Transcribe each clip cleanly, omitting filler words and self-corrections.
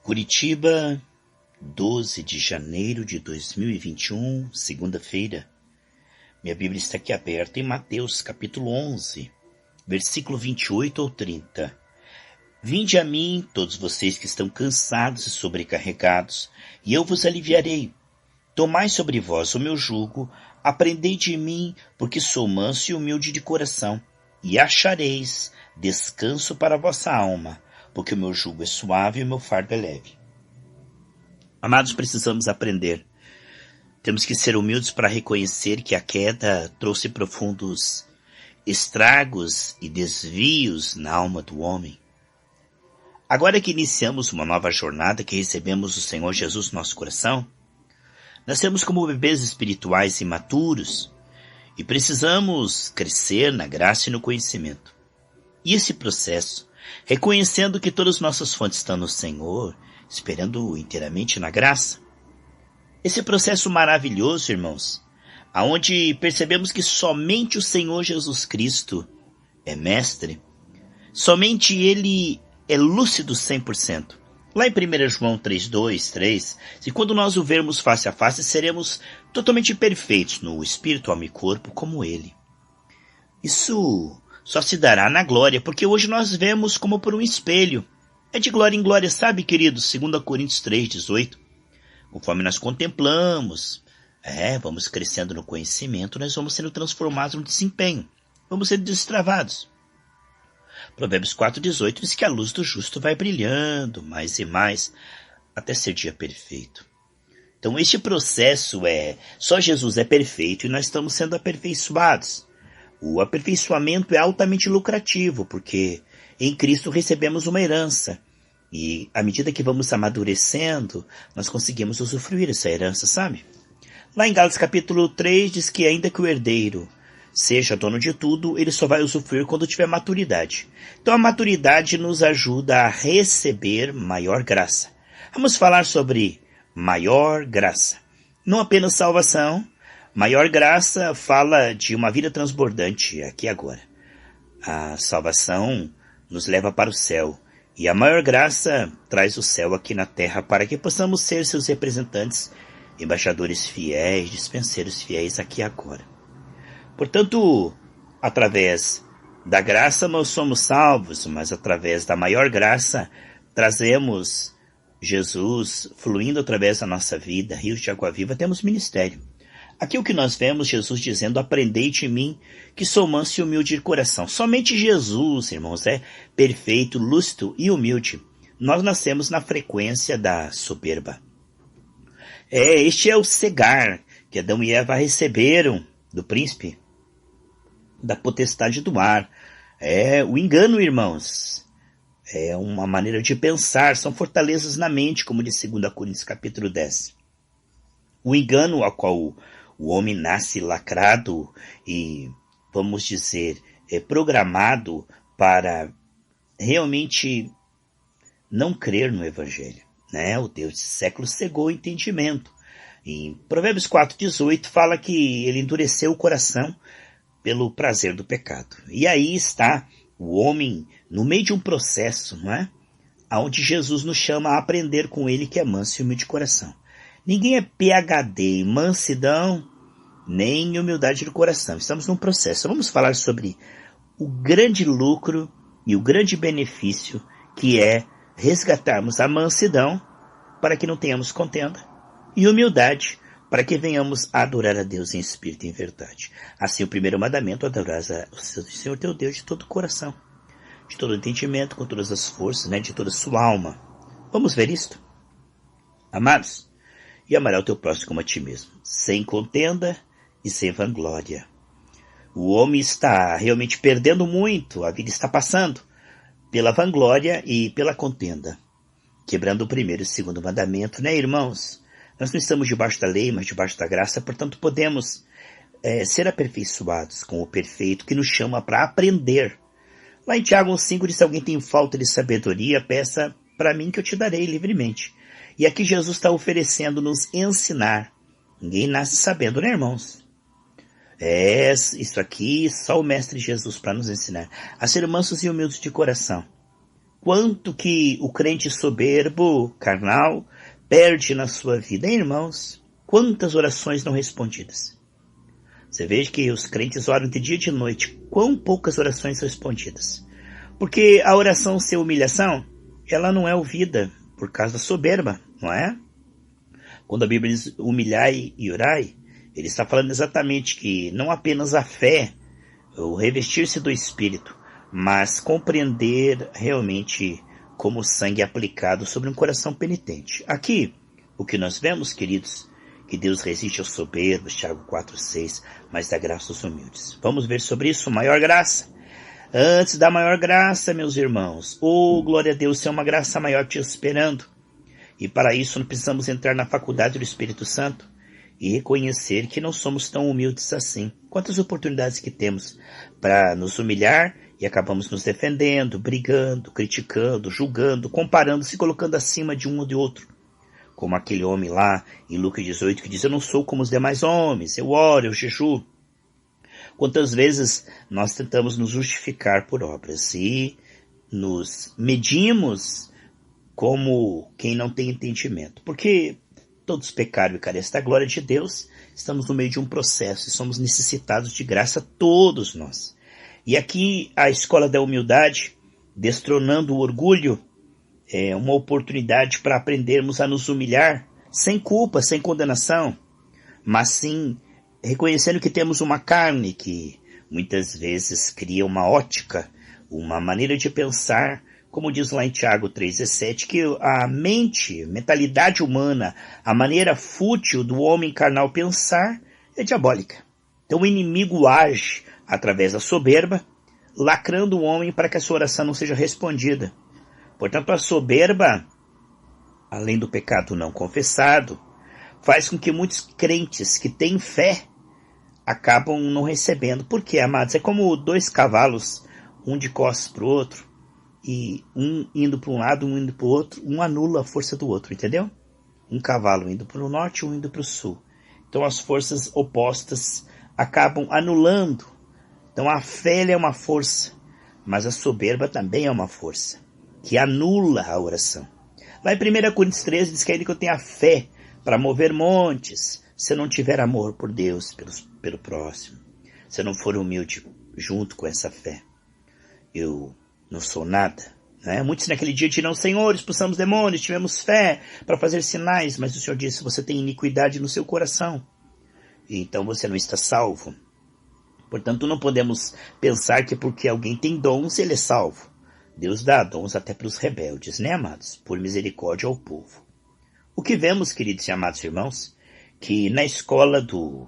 Curitiba, 12 de janeiro de 2021, segunda-feira. Minha Bíblia está aqui aberta em Mateus, capítulo 11, versículo 28 ou 30. Vinde a mim, todos vocês que estão cansados e sobrecarregados, e eu vos aliviarei. Tomai sobre vós o meu jugo, aprendei de mim, porque sou manso e humilde de coração, e achareis descanso para a vossa alma, porque o meu jugo é suave e o meu fardo é leve. Amados, precisamos aprender. Temos que ser humildes para reconhecer que a queda trouxe profundos estragos e desvios na alma do homem. Agora que iniciamos uma nova jornada, que recebemos o Senhor Jesus no nosso coração, nascemos como bebês espirituais imaturos e precisamos crescer na graça e no conhecimento. E esse processo, reconhecendo que todas as nossas fontes estão no Senhor, esperando inteiramente na graça. Esse processo maravilhoso, irmãos, aonde percebemos que somente o Senhor Jesus Cristo é mestre, somente Ele é lúcido 100%. Lá em 1 João 3:2, 3, se quando nós o vermos face a face, seremos totalmente perfeitos no espírito, alma e corpo, como Ele. Isso só se dará na glória, porque hoje nós vemos como por um espelho. É de glória em glória, sabe, queridos? 2 Coríntios 3:18. Conforme nós contemplamos, vamos crescendo no conhecimento, nós vamos sendo transformados no desempenho. Vamos sendo destravados. Provérbios 4:18 diz que a luz do justo vai brilhando mais e mais, até ser dia perfeito. Então este processo só Jesus é perfeito e nós estamos sendo aperfeiçoados. O aperfeiçoamento é altamente lucrativo, porque em Cristo recebemos uma herança. E à medida que vamos amadurecendo, nós conseguimos usufruir essa herança, sabe? Lá em Gálatas capítulo 3 diz que ainda que o herdeiro seja dono de tudo, ele só vai usufruir quando tiver maturidade. Então a maturidade nos ajuda a receber maior graça. Vamos falar sobre maior graça. Não apenas salvação. Maior graça fala de uma vida transbordante aqui e agora. A salvação nos leva para o céu. E a maior graça traz o céu aqui na terra para que possamos ser seus representantes, embaixadores fiéis, dispenseiros fiéis aqui e agora. Portanto, através da graça nós somos salvos, mas através da maior graça trazemos Jesus fluindo através da nossa vida, rios de água viva, temos ministério. Aqui o que nós vemos, Jesus dizendo, aprendei de mim, que sou manso e humilde de coração. Somente Jesus, irmãos, é perfeito, lúcido e humilde. Nós nascemos na frequência da soberba. Este é o cegar que Adão e Eva receberam do príncipe, da potestade do ar. O engano, irmãos. É uma maneira de pensar, são fortalezas na mente, como diz 2 Coríntios capítulo 10. O engano ao qual o homem nasce lacrado e, vamos dizer, programado para realmente não crer no Evangelho. O Deus desse século cegou o entendimento. Em Provérbios 4:18 fala que ele endureceu o coração pelo prazer do pecado. E aí está o homem no meio de um processo, onde Jesus nos chama a aprender com ele que é manso e humilde de coração. Ninguém é PhD em mansidão, nem em humildade do coração. Estamos num processo. Vamos falar sobre o grande lucro e o grande benefício que é resgatarmos a mansidão para que não tenhamos contenda e humildade para que venhamos a adorar a Deus em espírito e em verdade. Assim, o primeiro mandamento, adorarás o Senhor teu Deus de todo o coração, de todo o entendimento, com todas as forças, de toda a sua alma. Vamos ver isto? Amados, e amará o teu próximo como a ti mesmo, sem contenda e sem vanglória. O homem está realmente perdendo muito, a vida está passando pela vanglória e pela contenda, quebrando o primeiro e o segundo mandamento, irmãos? Nós não estamos debaixo da lei, mas debaixo da graça, portanto podemos ser aperfeiçoados com o perfeito que nos chama para aprender. Lá em Tiago 5 diz, se alguém tem falta de sabedoria, peça para mim que eu te darei livremente. E aqui Jesus está oferecendo nos ensinar. Ninguém nasce sabendo, irmãos? Isso aqui só o Mestre Jesus para nos ensinar a ser mansos e humildes de coração. quanto que o crente soberbo, carnal, perde na sua vida, hein, irmãos? Quantas orações não respondidas. Você veja que os crentes oram de dia e de noite. Quão poucas orações são respondidas. Porque a oração sem humilhação, ela não é ouvida por causa da soberba, não é? Quando a Bíblia diz humilhai e orai, ele está falando exatamente que não apenas a fé, o revestir-se do Espírito, mas compreender realmente como o sangue é aplicado sobre um coração penitente. Aqui, o que nós vemos, queridos, que Deus resiste aos soberbos, Tiago 4,6, mas dá graça aos humildes. Vamos ver sobre isso, maior graça. Antes da maior graça, meus irmãos, glória a Deus, tem uma graça maior te esperando. E para isso não precisamos entrar na faculdade do Espírito Santo e reconhecer que não somos tão humildes assim. Quantas oportunidades que temos para nos humilhar e acabamos nos defendendo, brigando, criticando, julgando, comparando, se colocando acima de um ou de outro. Como aquele homem lá em Lucas 18 que diz, eu não sou como os demais homens, eu oro, eu jejuo. Quantas vezes nós tentamos nos justificar por obras e nos medimos como quem não tem entendimento. Porque todos pecaram e carecem da glória de Deus, estamos no meio de um processo e somos necessitados de graça, todos nós. E aqui a escola da humildade, destronando o orgulho, é uma oportunidade para aprendermos a nos humilhar sem culpa, sem condenação, mas sim reconhecendo que temos uma carne que muitas vezes cria uma ótica, uma maneira de pensar, como diz lá em Tiago 3,17, que a mentalidade humana, a maneira fútil do homem carnal pensar é diabólica. Então o inimigo age através da soberba, lacrando o homem para que a sua oração não seja respondida. Portanto, a soberba, além do pecado não confessado, faz com que muitos crentes que têm fé acabam não recebendo. Por quê, amados? É como dois cavalos, um de costas para o outro, e um indo para um lado, um indo para o outro, um anula a força do outro, entendeu? Um cavalo indo para o norte, um indo para o sul. Então as forças opostas acabam anulando. Então a fé é uma força, mas a soberba também é uma força, que anula a oração. Lá em 1 Coríntios 13 diz que é ele que eu tenho a fé para mover montes, se eu não tiver amor por Deus, pelo próximo, se eu não for humilde junto com essa fé, eu não sou nada. Né? Muitos naquele dia dirão, Senhor, expulsamos demônios, tivemos fé para fazer sinais, mas o Senhor disse, você tem iniquidade no seu coração, então você não está salvo. Portanto, não podemos pensar que porque alguém tem dons, ele é salvo. Deus dá dons até para os rebeldes, né, amados? Por misericórdia ao povo. O que vemos, queridos e amados irmãos, que na escola do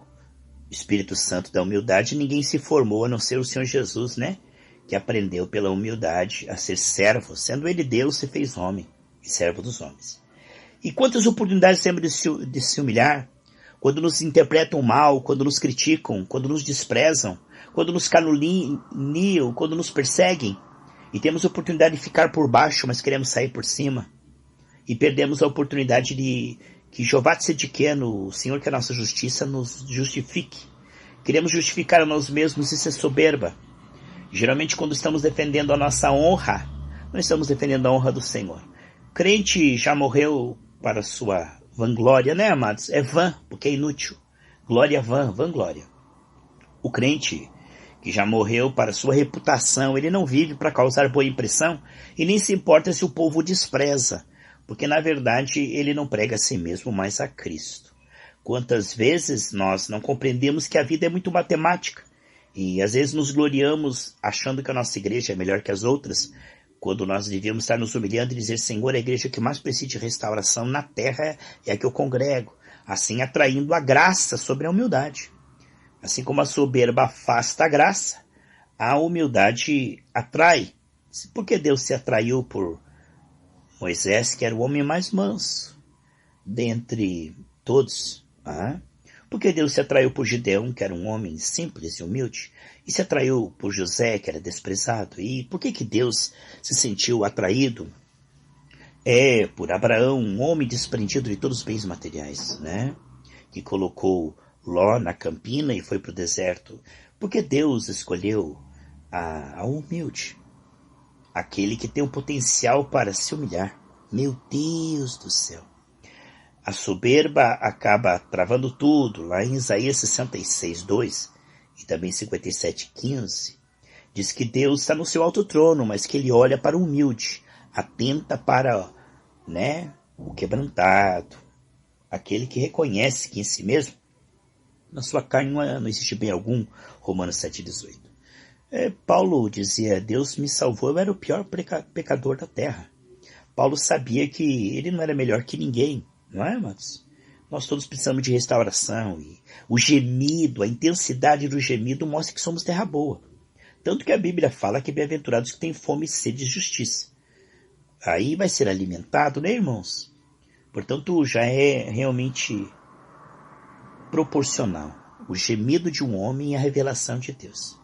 Espírito Santo da humildade, ninguém se formou a não ser o Senhor Jesus, né? Que aprendeu pela humildade a ser servo, sendo ele Deus, se fez homem e servo dos homens. E quantas oportunidades temos de se humilhar, quando nos interpretam mal, quando nos criticam, quando nos desprezam, quando nos caluniam, quando nos perseguem, e temos a oportunidade de ficar por baixo, mas queremos sair por cima, e perdemos a oportunidade de que Jeová Tzedekeno, o Senhor que é a nossa justiça, nos justifique. Queremos justificar a nós mesmos, isso é soberba. Geralmente quando estamos defendendo a nossa honra, não estamos defendendo a honra do Senhor. Crente já morreu para sua vanglória, né, amados? É vã, porque é inútil. Glória vã, vanglória. O crente que já morreu para sua reputação, ele não vive para causar boa impressão e nem se importa se o povo o despreza, porque na verdade ele não prega a si mesmo, mas a Cristo. Quantas vezes nós não compreendemos que a vida é muito matemática e às vezes nos gloriamos achando que a nossa igreja é melhor que as outras, quando nós devíamos estar nos humilhando e dizer, Senhor, a igreja que mais precisa de restauração na terra é a que eu congrego, assim atraindo a graça sobre a humildade. Assim como a soberba afasta a graça, a humildade atrai. Por que Deus se atraiu por Moisés, que era o homem mais manso dentre todos? Por que Deus se atraiu por Gideão, que era um homem simples e humilde? E se atraiu por José, que era desprezado? E por que Deus se sentiu atraído? Por Abraão, um homem desprendido de todos os bens materiais, né? Que colocou Ló na campina e foi para o deserto. Por que Deus escolheu a humilde? aquele que tem o potencial para se humilhar. Meu Deus do céu! A soberba acaba travando tudo. Lá em Isaías 66:2 e também 57:15, diz que Deus está no seu alto trono, mas que ele olha para o humilde, atenta para, o quebrantado, aquele que reconhece que em si mesmo, na sua carne não existe bem algum. Romanos 7:18. Paulo dizia: Deus me salvou, eu era o pior pecador da terra. Paulo sabia que ele não era melhor que ninguém, não é, amados? Nós todos precisamos de restauração, e o gemido, a intensidade do gemido mostra que somos terra boa. Tanto que a Bíblia fala que bem-aventurados que têm fome e sede de justiça. Aí vai ser alimentado, né, irmãos? Portanto, já é realmente proporcional o gemido de um homem e a revelação de Deus.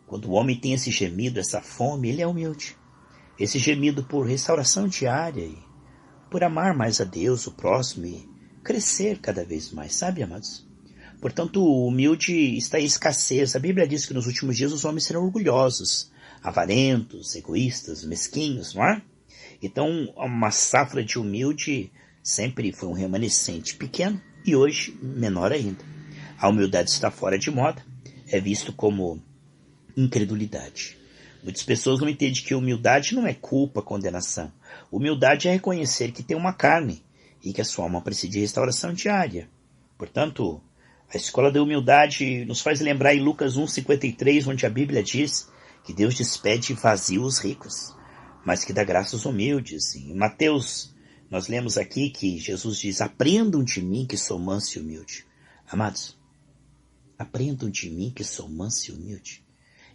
Quando o homem tem esse gemido, essa fome, ele é humilde. Esse gemido por restauração diária e por amar mais a Deus, o próximo e crescer cada vez mais, sabe, amados? Portanto, o humilde está em escassez. A Bíblia diz que nos últimos dias os homens serão orgulhosos, avarentos, egoístas, mesquinhos, não é? Então, uma safra de humilde sempre foi um remanescente pequeno e hoje menor ainda. A humildade está fora de moda, é visto como incredulidade. Muitas pessoas não entendem que humildade não é culpa, condenação. Humildade é reconhecer que tem uma carne e que a sua alma precisa de restauração diária. Portanto, a escola da humildade nos faz lembrar em Lucas 1:53, onde a Bíblia diz que Deus despede vazios ricos, mas que dá graça aos humildes. Em Mateus, nós lemos aqui que Jesus diz: aprendam de mim que sou manso e humilde. Amados, aprendam de mim que sou manso e humilde.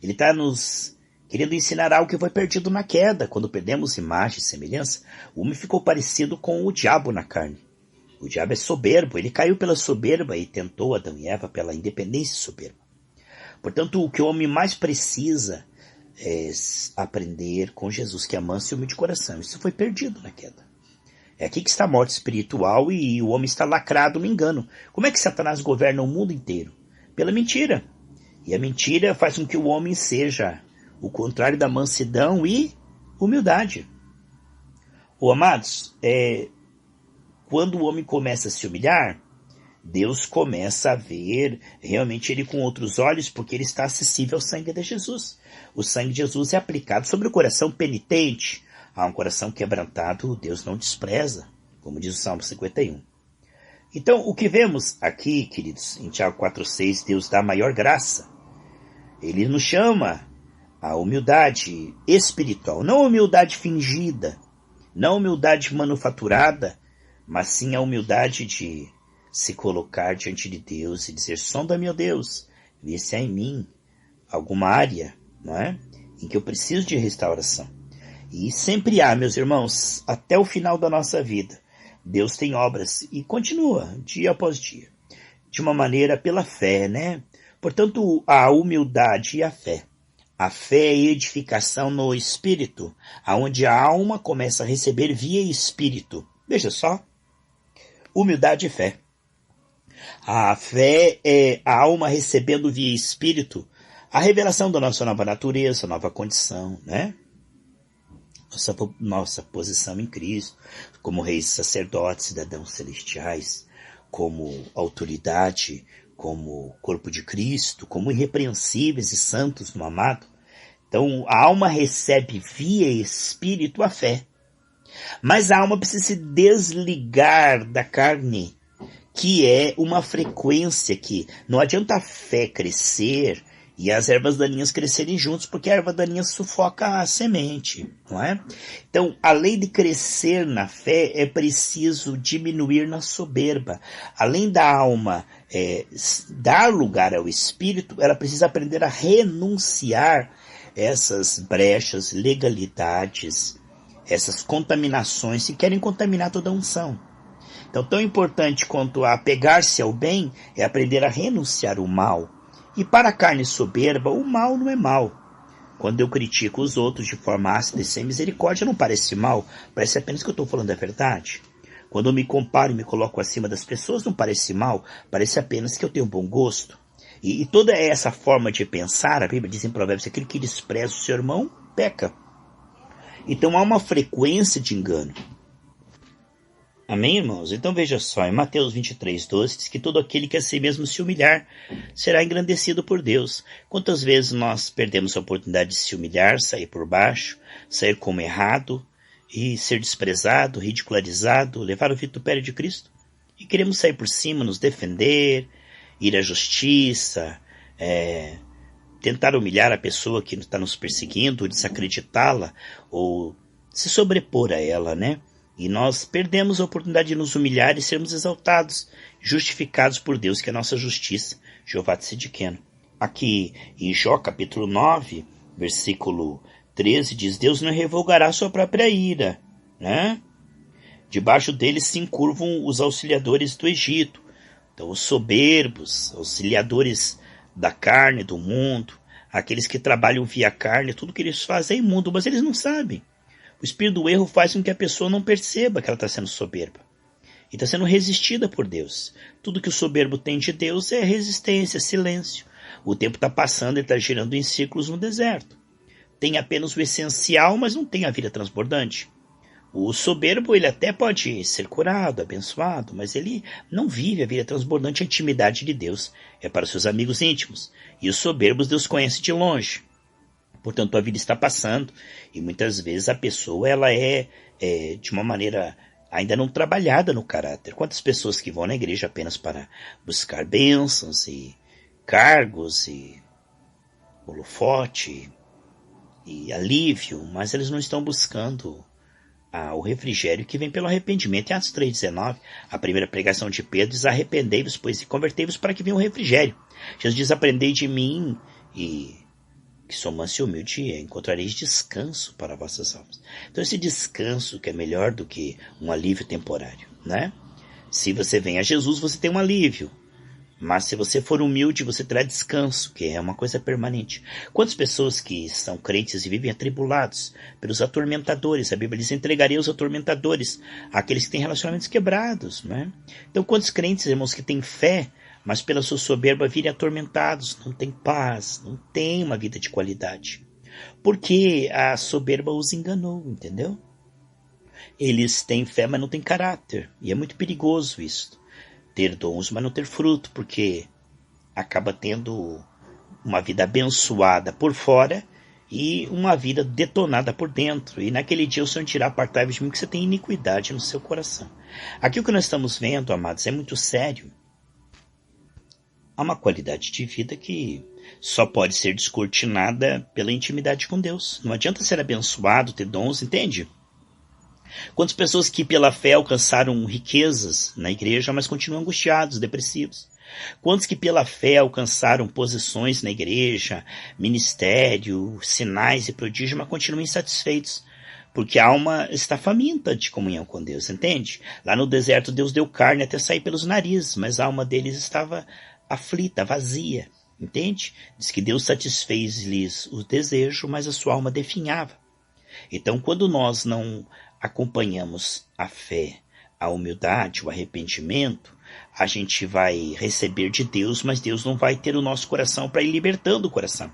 Ele está nos querendo ensinar algo que foi perdido na queda. Quando perdemos imagem e semelhança, o homem ficou parecido com o diabo na carne. O diabo é soberbo, ele caiu pela soberba e tentou Adão e Eva pela independência soberba. Portanto, o que o homem mais precisa é aprender com Jesus, que é manso e humilde de coração. Isso foi perdido na queda. É aqui que está a morte espiritual e o homem está lacrado no engano. Como é que Satanás governa o mundo inteiro? Pela mentira. E a mentira faz com que o homem seja o contrário da mansidão e humildade. Amados, quando o homem começa a se humilhar, Deus começa a ver realmente ele com outros olhos, porque ele está acessível ao sangue de Jesus. O sangue de Jesus é aplicado sobre o coração penitente. A um coração quebrantado, Deus não despreza, como diz o Salmo 51. Então, o que vemos aqui, queridos, em Tiago 4:6, Deus dá maior graça. Ele nos chama à humildade espiritual, não a humildade fingida, não a humildade manufaturada, mas sim a humildade de se colocar diante de Deus e dizer: sonda, meu Deus, vê se há em mim alguma área, não é, em que eu preciso de restauração. E sempre há, meus irmãos, até o final da nossa vida. Deus tem obras e continua, dia após dia, de uma maneira pela fé, né? Portanto, a humildade e a fé. A fé é edificação no Espírito, aonde a alma começa a receber via Espírito. Veja só, humildade e fé. A fé é a alma recebendo via Espírito a revelação da nossa nova natureza, nova condição, né? Nossa posição em Cristo, como reis, sacerdotes, cidadãos celestiais, como autoridade, como corpo de Cristo, como irrepreensíveis e santos no amado. Então, a alma recebe via Espírito a fé. Mas a alma precisa se desligar da carne, que é uma frequência que não adianta a fé crescer e as ervas daninhas crescerem juntos, porque a erva daninha sufoca a semente, não é? Então, além de crescer na fé, é preciso diminuir na soberba. Além da alma dar lugar ao Espírito, ela precisa aprender a renunciar essas brechas, legalidades, essas contaminações que querem contaminar toda a unção. Então, tão importante quanto a apegar-se ao bem é aprender a renunciar ao mal. E para a carne soberba, o mal não é mal. Quando eu critico os outros de forma ácida e sem misericórdia, não parece mal, parece apenas que eu estou falando a verdade. Quando eu me comparo e me coloco acima das pessoas, não parece mal, parece apenas que eu tenho bom gosto. E toda essa forma de pensar, a Bíblia diz em Provérbios, aquele que despreza o seu irmão, peca. Então há uma frequência de engano. Amém, irmãos? Então veja só, em Mateus 23:12 diz que todo aquele que a si mesmo se humilhar será engrandecido por Deus. Quantas vezes nós perdemos a oportunidade de se humilhar, sair por baixo, sair como errado e ser desprezado, ridicularizado, levar o vitupério de Cristo? E queremos sair por cima, nos defender, ir à justiça, tentar humilhar a pessoa que está nos perseguindo, desacreditá-la ou se sobrepor a ela, né? E nós perdemos a oportunidade de nos humilhar e sermos exaltados, justificados por Deus, que é a nossa justiça, Jeová Tzidkenu. Aqui em Jó, capítulo 9, versículo 13, diz: Deus não revogará sua própria ira, né? Debaixo deles se encurvam os auxiliadores do Egito. Então, os soberbos, auxiliadores da carne, do mundo, aqueles que trabalham via carne, tudo que eles fazem é imundo, mas eles não sabem. O espírito do erro faz com que a pessoa não perceba que ela está sendo soberba. E está sendo resistida por Deus. Tudo que o soberbo tem de Deus é resistência, silêncio. O tempo está passando e está girando em ciclos no deserto. Tem apenas o essencial, mas não tem a vida transbordante. O soberbo, ele até pode ser curado, abençoado, mas ele não vive a vida transbordante, a intimidade de Deus. É para os seus amigos íntimos. E os soberbos Deus conhece de longe. Portanto, a vida está passando e muitas vezes a pessoa ela é de uma maneira ainda não trabalhada no caráter. Quantas pessoas que vão na igreja apenas para buscar bênçãos e cargos e holofote e alívio, mas eles não estão buscando o refrigério que vem pelo arrependimento. Em Atos 3,19, a primeira pregação de Pedro diz: arrependei-vos, pois, e convertei-vos para que venha o refrigério. Jesus diz: aprendei de mim e que sou manso e humilde, encontrareis descanso para vossas almas. Então esse descanso que é melhor do que um alívio temporário, né? Se você vem a Jesus, você tem um alívio. Mas se você for humilde, você terá descanso, que é uma coisa permanente. Quantas pessoas que são crentes e vivem atribulados pelos atormentadores? A Bíblia diz: entregarei os atormentadores, aqueles que têm relacionamentos quebrados, né? Então quantos crentes, irmãos, que têm fé, mas pela sua soberba virem atormentados, não tem paz, não tem uma vida de qualidade. Porque a soberba os enganou, entendeu? Eles têm fé, mas não têm caráter. E é muito perigoso isso. Ter dons, mas não ter fruto, porque acaba tendo uma vida abençoada por fora e uma vida detonada por dentro. E naquele dia o Senhor dirá: apartai-vos de mim, que você tem iniquidade no seu coração. Aqui o que nós estamos vendo, amados, é muito sério. Há uma qualidade de vida que só pode ser descortinada pela intimidade com Deus. Não adianta ser abençoado, ter dons, entende? Quantas pessoas que pela fé alcançaram riquezas na igreja, mas continuam angustiados, depressivos? Quantos que pela fé alcançaram posições na igreja, ministério, sinais e prodígios, mas continuam insatisfeitos? Porque a alma está faminta de comunhão com Deus, entende? Lá no deserto Deus deu carne até sair pelos narizes, mas a alma deles estava aflita, vazia, entende? Diz que Deus satisfez-lhes o desejo, mas a sua alma definhava. Então, quando nós não acompanhamos a fé, a humildade, o arrependimento, a gente vai receber de Deus, mas Deus não vai ter o nosso coração para ir libertando o coração.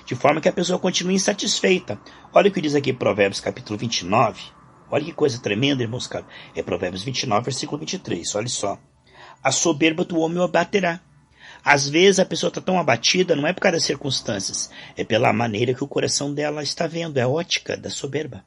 De forma que a pessoa continue insatisfeita. Olha o que diz aqui Provérbios capítulo 29. Olha que coisa tremenda, irmãos. É Provérbios 29, versículo 23. Olha só. A soberba do homem o abaterá. Às vezes a pessoa está tão abatida, não é por causa das circunstâncias, é pela maneira que o coração dela está vendo, é a ótica da soberba.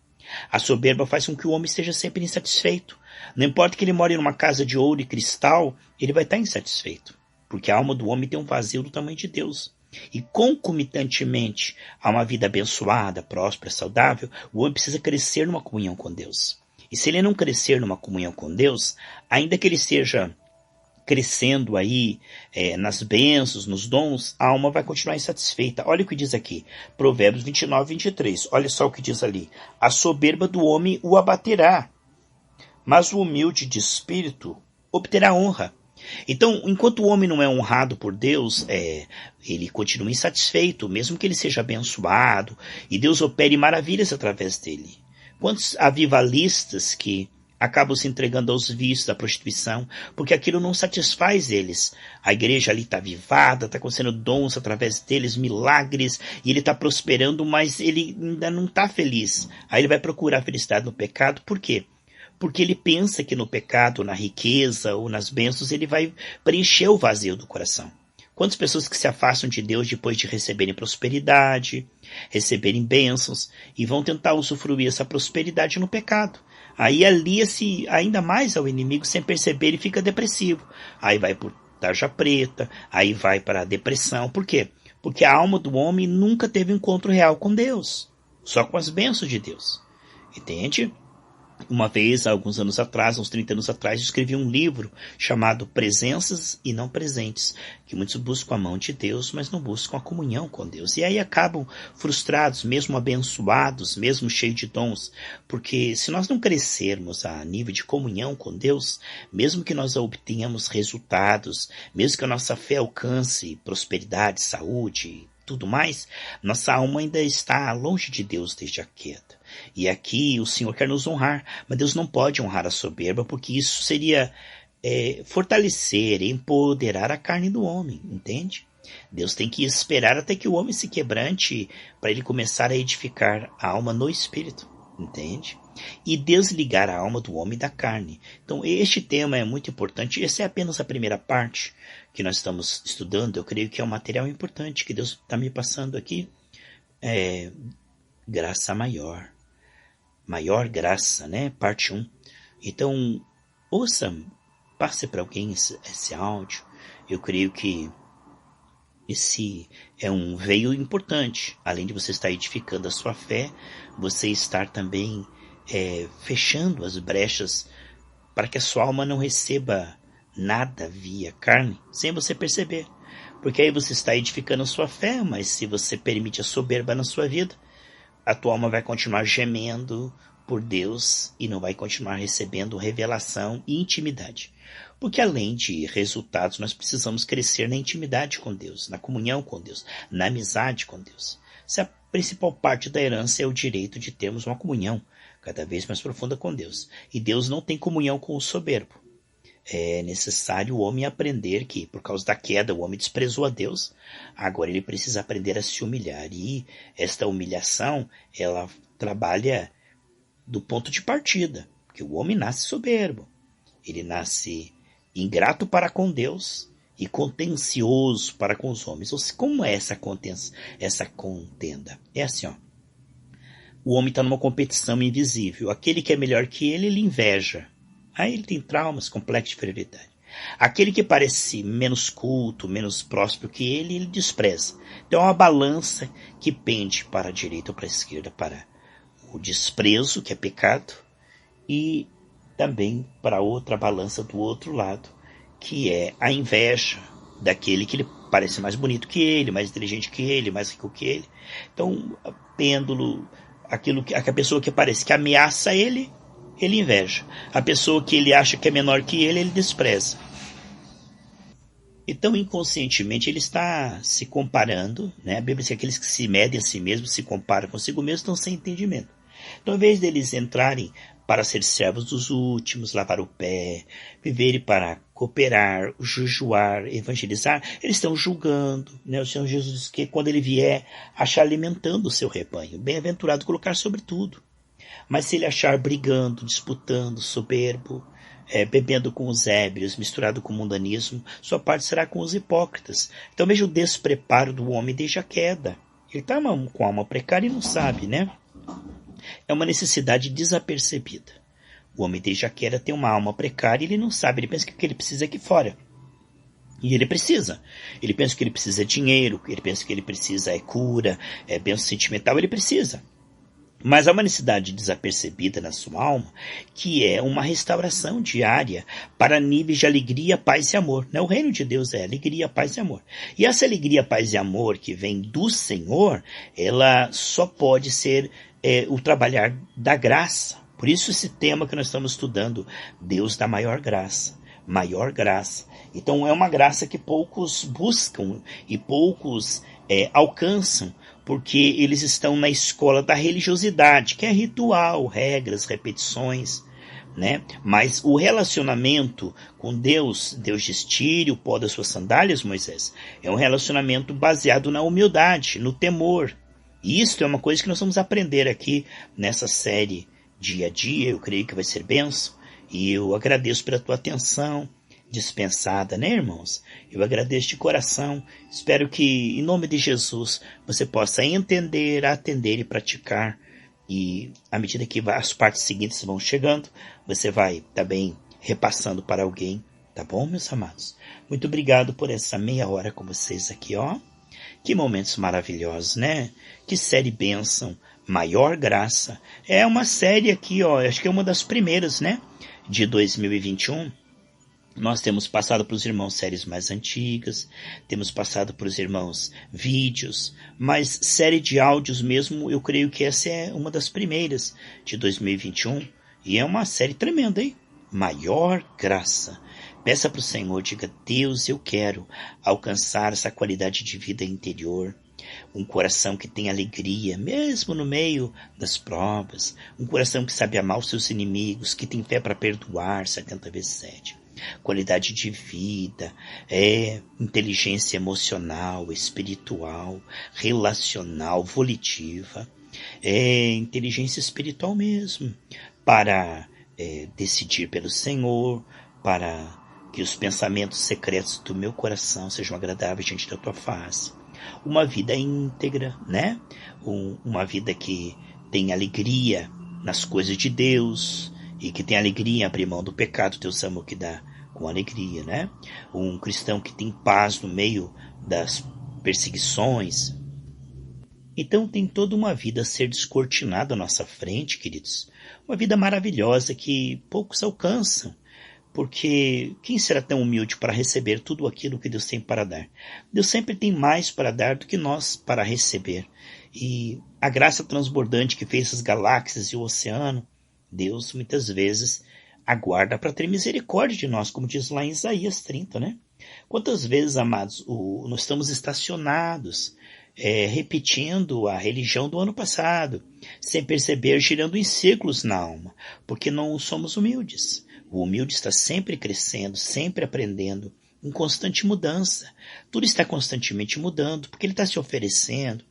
A soberba faz com que o homem esteja sempre insatisfeito. Não importa que ele more numa casa de ouro e cristal, ele vai estar insatisfeito, porque a alma do homem tem um vazio do tamanho de Deus. E concomitantemente a uma vida abençoada, próspera, saudável, o homem precisa crescer numa comunhão com Deus. E se ele não crescer numa comunhão com Deus, ainda que ele seja crescendo aí nas bênçãos, nos dons, a alma vai continuar insatisfeita. Olha o que diz aqui, Provérbios 29, 23. Olha só o que diz ali. A soberba do homem o abaterá, mas o humilde de espírito obterá honra. Então, enquanto o homem não é honrado por Deus, ele continua insatisfeito, mesmo que ele seja abençoado, e Deus opere maravilhas através dele. Quantos avivalistas que acabam se entregando aos vícios da prostituição, porque aquilo não satisfaz eles. A igreja ali está avivada, está acontecendo dons através deles, milagres, e ele está prosperando, mas ele ainda não está feliz. Aí ele vai procurar felicidade no pecado, por quê? Porque ele pensa que no pecado, na riqueza ou nas bênçãos, ele vai preencher o vazio do coração. Quantas pessoas que se afastam de Deus depois de receberem prosperidade, receberem bênçãos, e vão tentar usufruir essa prosperidade no pecado. Aí alia-se ainda mais ao inimigo sem perceber, ele fica depressivo. Aí vai por tarja preta, aí vai para a depressão. Por quê? Porque a alma do homem nunca teve um encontro real com Deus, só com as bênçãos de Deus. Entende? Uma vez, há alguns anos atrás, uns 30 anos atrás, eu escrevi um livro chamado Presenças e Não Presentes, que muitos buscam a mão de Deus, mas não buscam a comunhão com Deus. E aí acabam frustrados, mesmo abençoados, mesmo cheios de dons, porque se nós não crescermos a nível de comunhão com Deus, mesmo que nós obtenhamos resultados, mesmo que a nossa fé alcance prosperidade, saúde, tudo mais, nossa alma ainda está longe de Deus desde a queda. E aqui o Senhor quer nos honrar, mas Deus não pode honrar a soberba, porque isso seria fortalecer, empoderar a carne do homem, entende? Deus tem que esperar até que o homem se quebrante para ele começar a edificar a alma no espírito, entende? E desligar a alma do homem da carne. Então este tema é muito importante. Essa é apenas a primeira parte que nós estamos estudando. Eu creio que é um material importante que Deus está me passando aqui. Graça maior. Maior graça, né? Parte 1. Então, ouça, passe para alguém esse áudio. Eu creio que esse é um veio importante. Além de você estar edificando a sua fé, você estar também fechando as brechas para que a sua alma não receba nada via carne, sem você perceber. Porque aí você está edificando a sua fé, mas se você permite a soberba na sua vida, a tua alma vai continuar gemendo por Deus e não vai continuar recebendo revelação e intimidade. Porque além de resultados, nós precisamos crescer na intimidade com Deus, na comunhão com Deus, na amizade com Deus. Se a principal parte da herança é o direito de termos uma comunhão cada vez mais profunda com Deus. E Deus não tem comunhão com o soberbo. É necessário o homem aprender que, por causa da queda, o homem desprezou a Deus. Agora ele precisa aprender a se humilhar. E esta humilhação, ela trabalha do ponto de partida. Porque o homem nasce soberbo. Ele nasce ingrato para com Deus e contencioso para com os homens. Ou seja, como é essa contenda? É assim, ó. O homem está numa competição invisível. Aquele que é melhor que ele inveja. Aí ele tem traumas, complexos de inferioridade. Aquele que parece menos culto, menos próspero que ele despreza. Então é uma balança que pende para a direita ou para a esquerda, para o desprezo, que é pecado, e também para outra balança do outro lado, que é a inveja daquele que ele parece mais bonito que ele, mais inteligente que ele, mais rico que ele. Então, pêndulo, a pessoa que parece que ameaça ele inveja. A pessoa que ele acha que é menor que ele despreza. Então, inconscientemente, ele está se comparando, né? A Bíblia diz que aqueles que se medem a si mesmos, se comparam consigo mesmos, estão sem entendimento. Então, ao invés deles entrarem para ser servos dos últimos, lavar o pé, viverem para cooperar, jejuar, evangelizar, eles estão julgando, né? O Senhor Jesus diz que quando ele vier, achar alimentando o seu rebanho. Bem-aventurado colocar sobre tudo. Mas se ele achar brigando, disputando, soberbo, bebendo com os ébrios, misturado com o mundanismo, sua parte será com os hipócritas. Então veja o despreparo do homem desde a queda. Ele está com a alma precária e não sabe, né? É uma necessidade desapercebida. O homem desde a queda tem uma alma precária e ele não sabe, ele pensa que o que ele precisa é aqui fora. E ele precisa. Ele pensa que ele precisa de dinheiro, ele pensa que ele precisa cura, bênção sentimental, ele precisa. Mas há uma necessidade desapercebida na sua alma, que é uma restauração diária para níveis de alegria, paz e amor. O reino de Deus é alegria, paz e amor. E essa alegria, paz e amor que vem do Senhor, ela só pode ser o trabalhar da graça. Por isso esse tema que nós estamos estudando, Deus da maior graça. Maior graça. Então é uma graça que poucos buscam e poucos alcançam, porque eles estão na escola da religiosidade, que é ritual, regras, repetições. né? Mas o relacionamento com Deus, Deus diz, tire o pó das suas sandálias, Moisés, é um relacionamento baseado na humildade, no temor. E isso é uma coisa que nós vamos aprender aqui nessa série dia a dia, eu creio que vai ser bênção, e eu agradeço pela tua atenção dispensada, né, irmãos? Eu agradeço de coração, espero que, em nome de Jesus, você possa entender, atender e praticar. E à medida que as partes seguintes vão chegando, você vai também repassando para alguém, tá bom, meus amados? Muito obrigado por essa meia hora com vocês aqui, ó. Que momentos maravilhosos, né? Que série bênção, maior graça. É uma série aqui, ó, acho que é uma das primeiras, né? De 2021. Nós temos passado para os irmãos séries mais antigas, temos passado para os irmãos vídeos, mas série de áudios mesmo, eu creio que essa é uma das primeiras de 2021. E é uma série tremenda, hein? Maior graça. Peça para o Senhor, diga, Deus, eu quero alcançar essa qualidade de vida interior. Um coração que tem alegria, mesmo no meio das provas. Um coração que sabe amar os seus inimigos, que tem fé para perdoar 70 vezes 7. Qualidade de vida, inteligência emocional, espiritual, relacional, volitiva, inteligência espiritual mesmo, para decidir pelo Senhor, para que os pensamentos secretos do meu coração sejam agradáveis diante da tua face. Uma vida íntegra, né? Uma vida que tem alegria nas coisas de Deus e que tem alegria em abrir mão do pecado. Deus ama o que dá com alegria, né? Um cristão que tem paz no meio das perseguições. Então tem toda uma vida a ser descortinada à nossa frente, queridos. Uma vida maravilhosa que poucos alcançam. Porque quem será tão humilde para receber tudo aquilo que Deus tem para dar? Deus sempre tem mais para dar do que nós para receber. E a graça transbordante que fez as galáxias e o oceano, Deus muitas vezes aguarda para ter misericórdia de nós, como diz lá em Isaías 30, né? Quantas vezes, amados, nós estamos estacionados, repetindo a religião do ano passado, sem perceber, girando em círculos na alma, porque não somos humildes. O humilde está sempre crescendo, sempre aprendendo, em constante mudança. Tudo está constantemente mudando, porque ele está se oferecendo,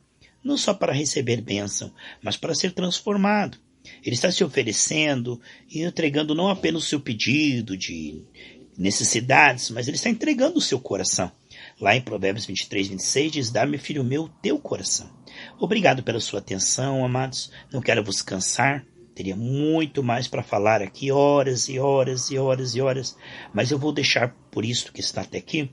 não só para receber bênção, mas para ser transformado. Ele está se oferecendo e entregando não apenas o seu pedido de necessidades, mas ele está entregando o seu coração. Lá em Provérbios 23, 26 diz, dá-me, filho meu, o teu coração. Obrigado pela sua atenção, amados. Não quero vos cansar. Teria muito mais para falar aqui, horas e horas e horas e horas. Mas eu vou deixar por isso que está até aqui,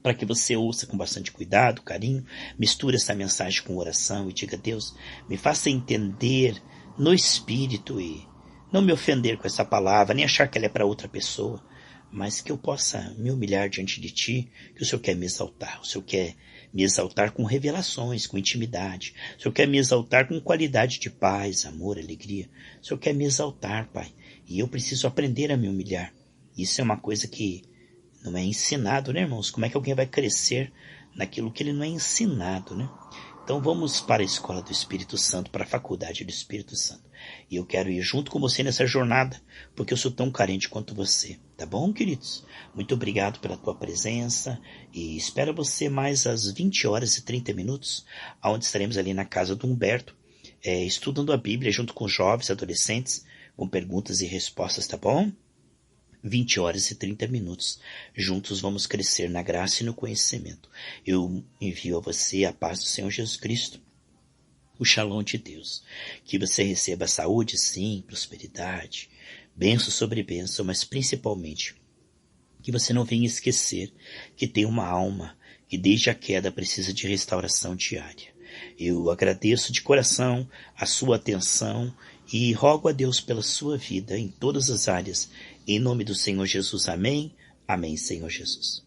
para que você ouça com bastante cuidado, carinho, misture essa mensagem com oração e diga, Deus, me faça entender no Espírito e não me ofender com essa palavra, nem achar que ela é para outra pessoa, mas que eu possa me humilhar diante de Ti, que o Senhor quer me exaltar, o Senhor quer me exaltar com revelações, com intimidade, o Senhor quer me exaltar com qualidade de paz, amor, alegria, o Senhor quer me exaltar, Pai, e eu preciso aprender a me humilhar. Isso é uma coisa que não é ensinado, né, irmãos? Como é que alguém vai crescer naquilo que ele não é ensinado, né? Então vamos para a escola do Espírito Santo, para a faculdade do Espírito Santo. E eu quero ir junto com você nessa jornada, porque eu sou tão carente quanto você. Tá bom, queridos? Muito obrigado pela tua presença e espero você mais às 20 horas e 30 minutos, onde estaremos ali na casa do Humberto, estudando a Bíblia junto com jovens, adolescentes, com perguntas e respostas, tá bom? 20 horas e 30 minutos. Juntos vamos crescer na graça e no conhecimento. Eu envio a você a paz do Senhor Jesus Cristo, o Shalom de Deus. Que você receba saúde, sim, prosperidade, bênção sobre bênção, mas principalmente que você não venha esquecer que tem uma alma que desde a queda precisa de restauração diária. Eu agradeço de coração a sua atenção e rogo a Deus pela sua vida em todas as áreas. Em nome do Senhor Jesus, amém. Amém, Senhor Jesus.